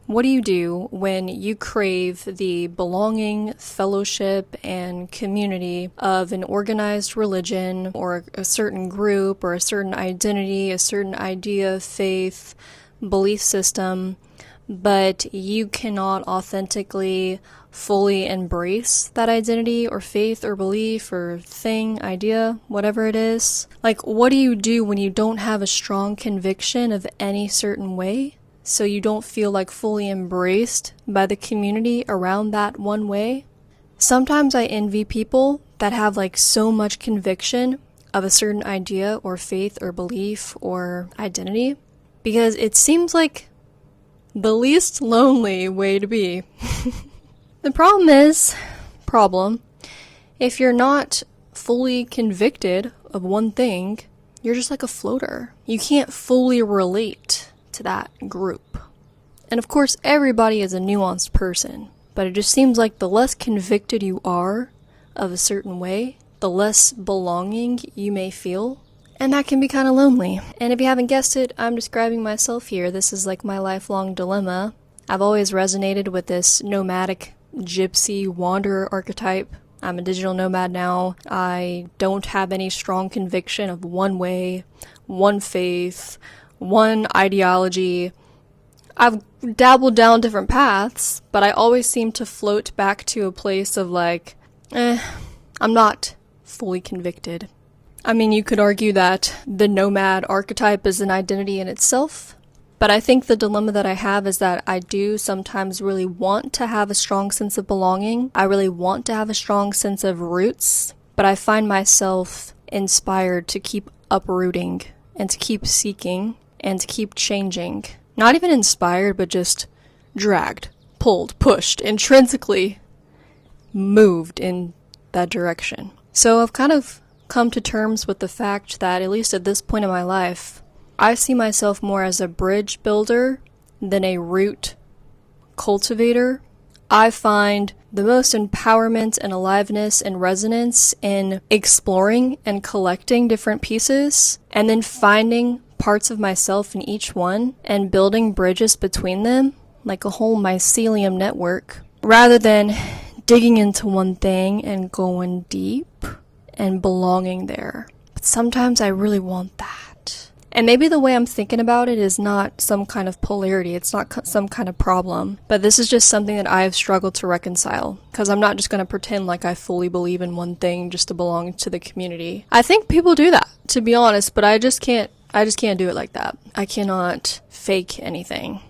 What do you do when you crave the belonging, fellowship, and community of an organized religion or a certain group or a certain identity, a certain idea, faith, belief system, but you cannot authentically, fully embrace that identity or faith or belief or thing, idea, whatever it is? Like, what do you do when you don't have a strong conviction of any certain way? So you don't feel like fully embraced by the community around that one way? Sometimes I envy people that have like so much conviction of a certain idea or faith or belief or identity, because it seems like the least lonely way to be. The problem, if you're not fully convicted of one thing, you're just like a floater. You can't fully relate to that group. And of course, everybody is a nuanced person, but it just seems like the less convicted you are of a certain way, the less belonging you may feel. And that can be kind of lonely. And if you haven't guessed it, I'm describing myself here. This is like my lifelong dilemma. I've always resonated with this nomadic, gypsy, wanderer archetype. I'm a digital nomad now. I don't have any strong conviction of one way, one faith, one ideology. I've dabbled down different paths, but I always seem to float back to a place of like, I'm not fully convicted. I mean, you could argue that the nomad archetype is an identity in itself, but I think the dilemma that I have is that I do sometimes really want to have a strong sense of belonging. I really want to have a strong sense of roots, but I find myself inspired to keep uprooting and to keep seeking and to keep changing. Not even inspired, but just dragged, pulled, pushed, intrinsically moved in that direction. So I've kind of come to terms with the fact that, at least at this point in my life, I see myself more as a bridge builder than a root cultivator. I find the most empowerment and aliveness and resonance in exploring and collecting different pieces and then finding parts of myself in each one and building bridges between them like a whole mycelium network, rather than digging into one thing and going deep and belonging there. But sometimes I really want that. And maybe the way I'm thinking about it is not some kind of polarity, it's not some kind of problem, but this is just something that I have struggled to reconcile, because I'm not just going to pretend like I fully believe in one thing just to belong to the community. I think people do that, to be honest, but I just can't do it like that. I cannot fake anything.